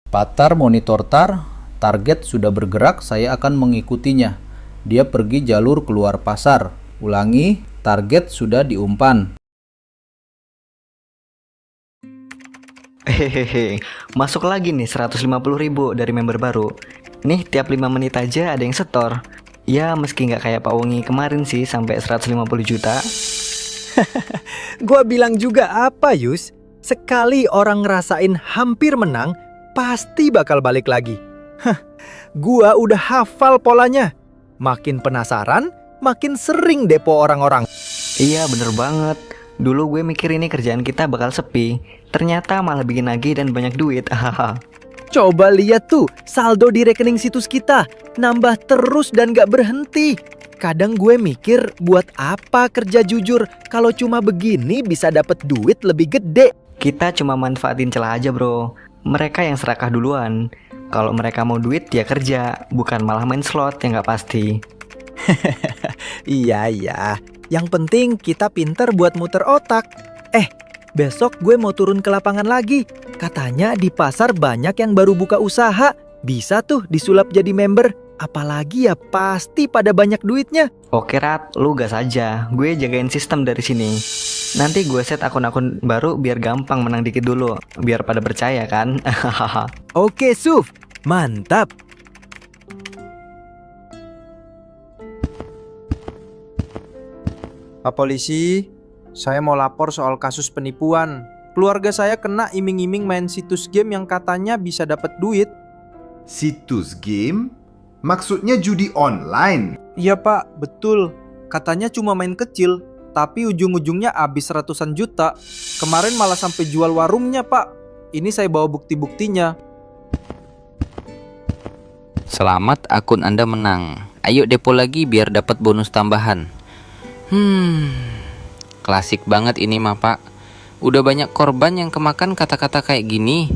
Patar monitor target sudah bergerak, saya akan mengikutinya. Dia pergi jalur keluar pasar. Ulangi, target sudah diumpan. Hehehe, masuk lagi nih 150.000 dari member baru. Nih tiap 5 menit aja ada yang setor. Ya meski nggak kayak Pak Wongi kemarin sih sampai 150 juta. Gua bilang juga apa Yus? Sekali orang ngerasain hampir menang, pasti bakal balik lagi. Gua udah hafal polanya. Makin penasaran, makin sering depo orang-orang. Iya bener banget. Dulu gue mikir ini kerjaan kita bakal sepi. Ternyata malah bikin nagih dan banyak duit. Coba lihat tuh, saldo di rekening situs kita. Nambah terus dan gak berhenti. Kadang gue mikir, buat apa kerja jujur kalau cuma begini bisa dapat duit lebih gede. Kita cuma manfaatin celah aja bro. Mereka yang serakah duluan. Kalau mereka mau duit ya kerja, bukan malah main slot yang gak pasti. Iya. Yang penting kita pinter buat muter otak. Besok gue mau turun ke lapangan lagi. Katanya di pasar banyak yang baru buka usaha. Bisa tuh disulap jadi member. Apalagi ya pasti pada banyak duitnya. Oke Rat, lu gas aja. Gue jagain sistem dari sini. Nanti gue set akun-akun baru biar gampang menang dikit dulu. Biar pada percaya kan. Oke Suf, mantap. Pak Polisi, saya mau lapor soal kasus penipuan. Keluarga saya kena iming-iming main situs game yang katanya bisa dapat duit. Situs game? Maksudnya judi online? Iya Pak, betul. Katanya cuma main kecil, tapi ujung-ujungnya habis ratusan juta. Kemarin malah sampai jual warungnya Pak. Ini saya bawa bukti-buktinya. Selamat, akun Anda menang. Ayo depo lagi biar dapat bonus tambahan. Klasik banget ini mah Pak. Udah banyak korban yang kemakan kata-kata kayak gini.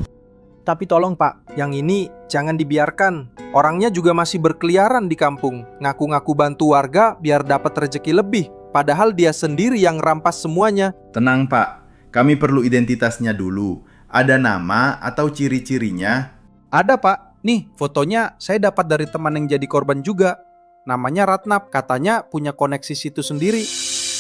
Tapi tolong Pak, yang ini jangan dibiarkan. Orangnya juga masih berkeliaran di kampung. Ngaku-ngaku bantu warga biar dapat rezeki lebih. Padahal dia sendiri yang rampas semuanya. Tenang Pak, kami perlu identitasnya dulu. Ada nama atau ciri-cirinya? Ada Pak, nih fotonya saya dapat dari teman yang jadi korban juga. Namanya Ratnap, katanya punya koneksi situ sendiri.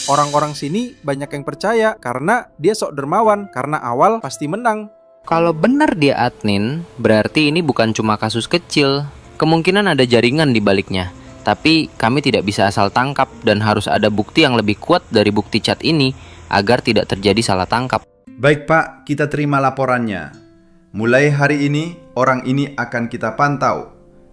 Orang-orang sini banyak yang percaya karena dia sok dermawan, karena awal pasti menang. Kalau benar dia admin, berarti ini bukan cuma kasus kecil. Kemungkinan ada jaringan di baliknya. Tapi kami tidak bisa asal tangkap dan harus ada bukti yang lebih kuat dari bukti chat ini agar tidak terjadi salah tangkap. Baik Pak, kita terima laporannya. Mulai hari ini, orang ini akan kita pantau.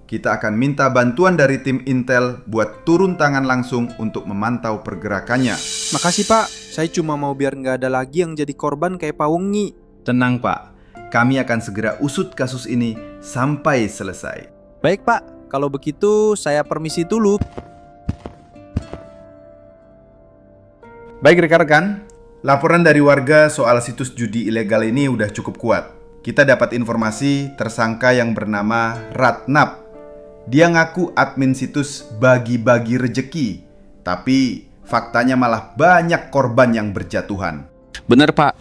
Kita akan minta bantuan dari tim Intel buat turun tangan langsung untuk memantau pergerakannya. Makasih Pak, saya cuma mau biar nggak ada lagi yang jadi korban kayak Pak Wongi. Tenang Pak, kami akan segera usut kasus ini sampai selesai. Baik Pak, kalau begitu saya permisi dulu. Baik rekan-rekan, laporan dari warga soal situs judi ilegal ini udah cukup kuat. Kita dapat informasi tersangka yang bernama Ratnap. Dia ngaku admin situs bagi-bagi rejeki, tapi faktanya malah banyak korban yang berjatuhan. Bener Pak,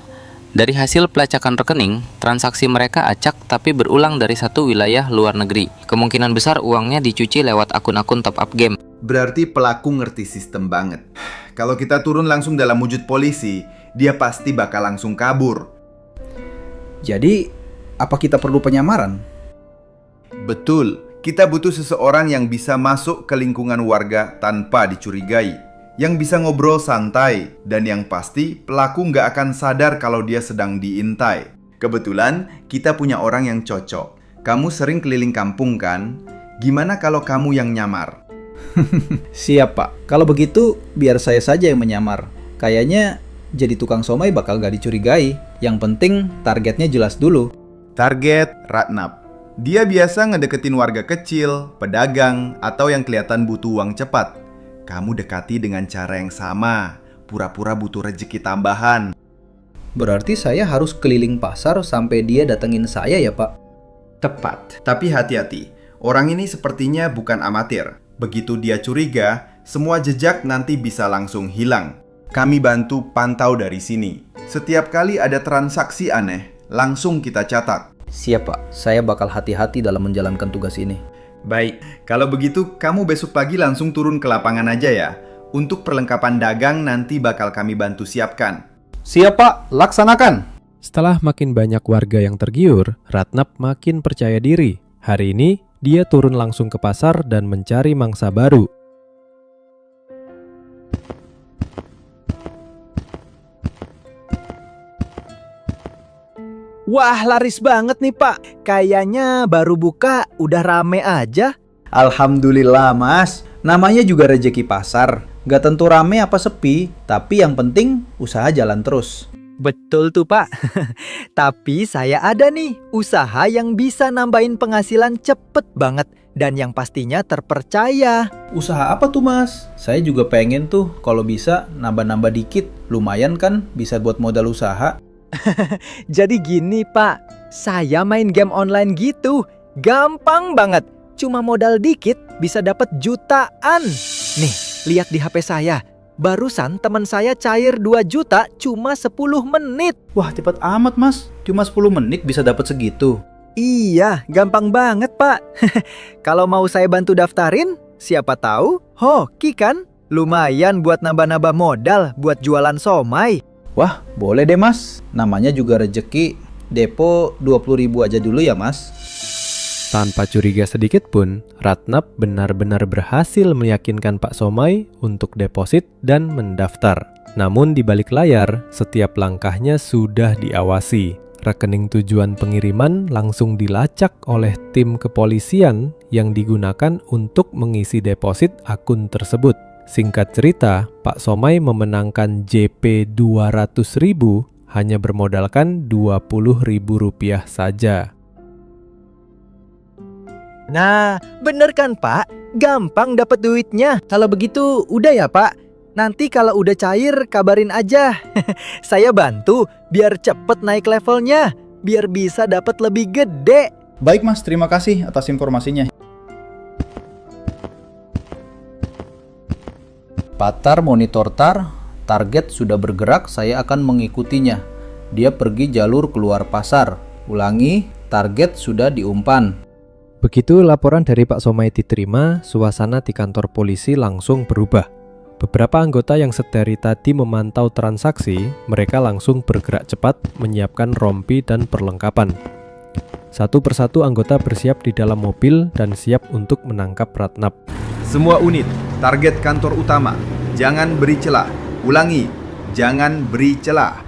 dari hasil pelacakan rekening, transaksi mereka acak tapi berulang dari satu wilayah luar negeri. Kemungkinan besar uangnya dicuci lewat akun-akun top up game. Berarti pelaku ngerti sistem banget. Kalau kita turun langsung dalam wujud polisi, dia pasti bakal langsung kabur. Jadi, apa kita perlu penyamaran? Betul. Kita butuh seseorang yang bisa masuk ke lingkungan warga tanpa dicurigai, yang bisa ngobrol santai, dan yang pasti pelaku nggak akan sadar kalau dia sedang diintai. Kebetulan kita punya orang yang cocok. Kamu sering keliling kampung kan? Gimana kalau kamu yang nyamar? Siap Pak, kalau begitu biar saya saja yang menyamar. Kayaknya jadi tukang somai bakal gak dicurigai. Yang penting targetnya jelas dulu. Target Ratnap. Dia biasa ngedeketin warga kecil, pedagang, atau yang kelihatan butuh uang cepat. Kamu dekati dengan cara yang sama, pura-pura butuh rezeki tambahan. Berarti saya harus keliling pasar sampai dia datengin saya ya Pak? Tepat, tapi hati-hati. Orang ini sepertinya bukan amatir. Begitu dia curiga, semua jejak nanti bisa langsung hilang. Kami bantu pantau dari sini. Setiap kali ada transaksi aneh, langsung kita catat. Siap Pak, saya bakal hati-hati dalam menjalankan tugas ini. Baik, kalau begitu kamu besok pagi langsung turun ke lapangan aja ya. Untuk perlengkapan dagang nanti bakal kami bantu siapkan. Siap Pak, laksanakan. Setelah makin banyak warga yang tergiur, Ratnap makin percaya diri. Hari ini, dia turun langsung ke pasar dan mencari mangsa baru. Wah, laris banget nih Pak. Kayaknya baru buka udah rame aja. Alhamdulillah Mas, namanya juga rejeki pasar. Gak tentu rame apa sepi, tapi yang penting usaha jalan terus. Betul tuh Pak. Tapi saya ada nih usaha yang bisa nambahin penghasilan cepet banget. Dan yang pastinya terpercaya. Usaha apa tuh Mas? Saya juga pengen tuh kalau bisa nambah-nambah dikit. Lumayan kan bisa buat modal usaha. Jadi gini Pak, saya main game online gitu. Gampang banget. Cuma modal dikit bisa dapat jutaan. Nih, lihat di HP saya. Barusan teman saya cair 2 juta cuma 10 menit. Wah cepet amat Mas, cuma 10 menit bisa dapat segitu. Iya, gampang banget Pak. Kalau mau saya bantu daftarin, siapa tahu hoki kan? Lumayan buat nambah-nambah modal buat jualan somai. Wah boleh deh Mas, namanya juga rejeki. Depo 20.000 aja dulu ya Mas. Tanpa curiga sedikit pun, Ratnap benar-benar berhasil meyakinkan Pak Somai untuk deposit dan mendaftar. Namun di balik layar, setiap langkahnya sudah diawasi. Rekening tujuan pengiriman langsung dilacak oleh tim kepolisian yang digunakan untuk mengisi deposit akun tersebut. Singkat cerita, Pak Somai memenangkan JP 200.000 hanya bermodalkan Rp20.000 saja. Nah, bener kan Pak? Gampang dapat duitnya. Kalau begitu udah ya Pak. Nanti kalau udah cair kabarin aja. Saya bantu biar cepet naik levelnya. Biar bisa dapat lebih gede. Baik Mas, terima kasih atas informasinya. Patar monitor target sudah bergerak, saya akan mengikutinya. Dia pergi jalur keluar pasar. Ulangi, target sudah diumpan. Begitu laporan dari Pak Somai diterima, suasana di kantor polisi langsung berubah. Beberapa anggota yang sedari tadi memantau transaksi, mereka langsung bergerak cepat menyiapkan rompi dan perlengkapan. Satu persatu anggota bersiap di dalam mobil dan siap untuk menangkap Ratnap. Semua unit, target kantor utama. Jangan beri celah. Ulangi, jangan beri celah.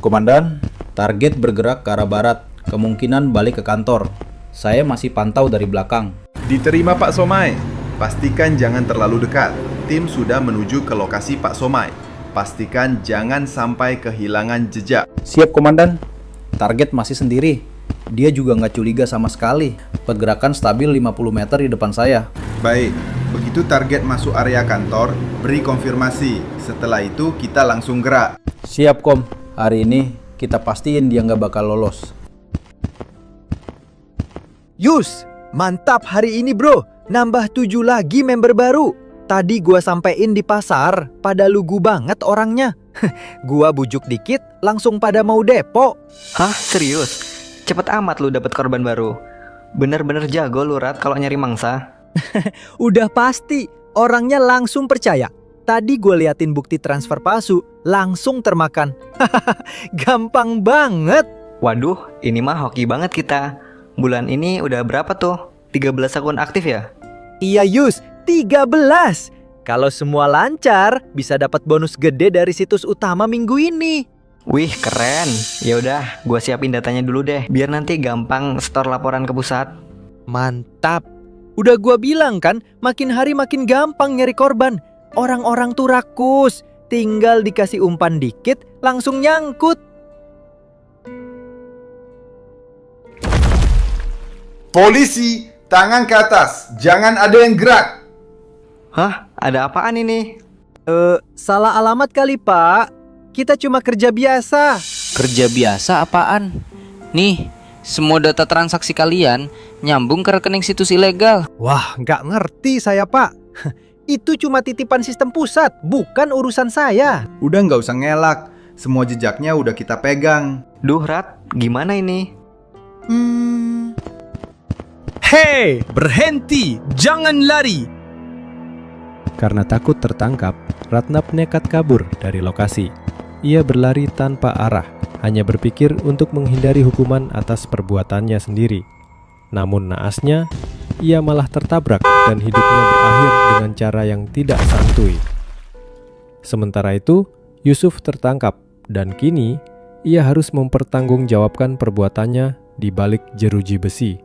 Komandan, target bergerak ke arah barat. Kemungkinan balik ke kantor. Saya masih pantau dari belakang. Diterima Pak Somai. Pastikan jangan terlalu dekat. Tim sudah menuju ke lokasi Pak Somai. Pastikan jangan sampai kehilangan jejak. Siap Komandan. Target masih sendiri. Dia juga nggak curiga sama sekali. Pergerakan stabil 50 meter di depan saya. Baik, begitu target masuk area kantor, beri konfirmasi. Setelah itu kita langsung gerak. Siap Kom. Hari ini kita pastiin dia nggak bakal lolos. Yus, mantap hari ini bro. Nambah 7 lagi member baru. Tadi gua sampein di pasar, pada lugu banget orangnya. Gua bujuk dikit, langsung pada mau depo. Hah, serius? Cepet amat lu dapet korban baru. Bener-bener jago lu Rat kalau nyari mangsa. Udah pasti, orangnya langsung percaya. Tadi gue liatin bukti transfer palsu, langsung termakan. Gampang banget. Waduh, ini mah hoki banget kita. Bulan ini udah berapa tuh? 13 akun aktif ya? Iya Yus, 13. Kalau semua lancar, bisa dapat bonus gede dari situs utama minggu ini. Wih, keren. Ya udah, gua siapin datanya dulu deh, biar nanti gampang store laporan ke pusat. Mantap. Udah gua bilang kan, makin hari makin gampang nyari korban. Orang-orang tuh rakus, tinggal dikasih umpan dikit, langsung nyangkut. Polisi, tangan ke atas, jangan ada yang gerak. Hah? Ada apaan ini? Salah alamat kali Pak. Kita cuma kerja biasa. Kerja biasa apaan? Nih, semua data transaksi kalian nyambung ke rekening situs ilegal. Wah, nggak ngerti saya Pak. Itu cuma titipan sistem pusat, bukan urusan saya. Udah nggak usah ngelak. Semua jejaknya udah kita pegang. Duh Rat, gimana ini? Hei, berhenti! Jangan lari! Karena takut tertangkap, Ratnap nekat kabur dari lokasi. Ia berlari tanpa arah, hanya berpikir untuk menghindari hukuman atas perbuatannya sendiri. Namun naasnya, ia malah tertabrak dan hidupnya berakhir dengan cara yang tidak santuy. Sementara itu, Yusuf tertangkap dan kini ia harus mempertanggungjawabkan perbuatannya di balik jeruji besi.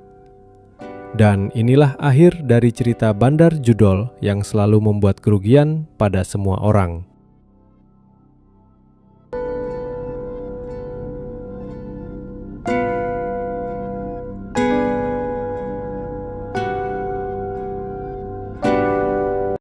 Dan inilah akhir dari cerita Bandar Judol yang selalu membuat kerugian pada semua orang.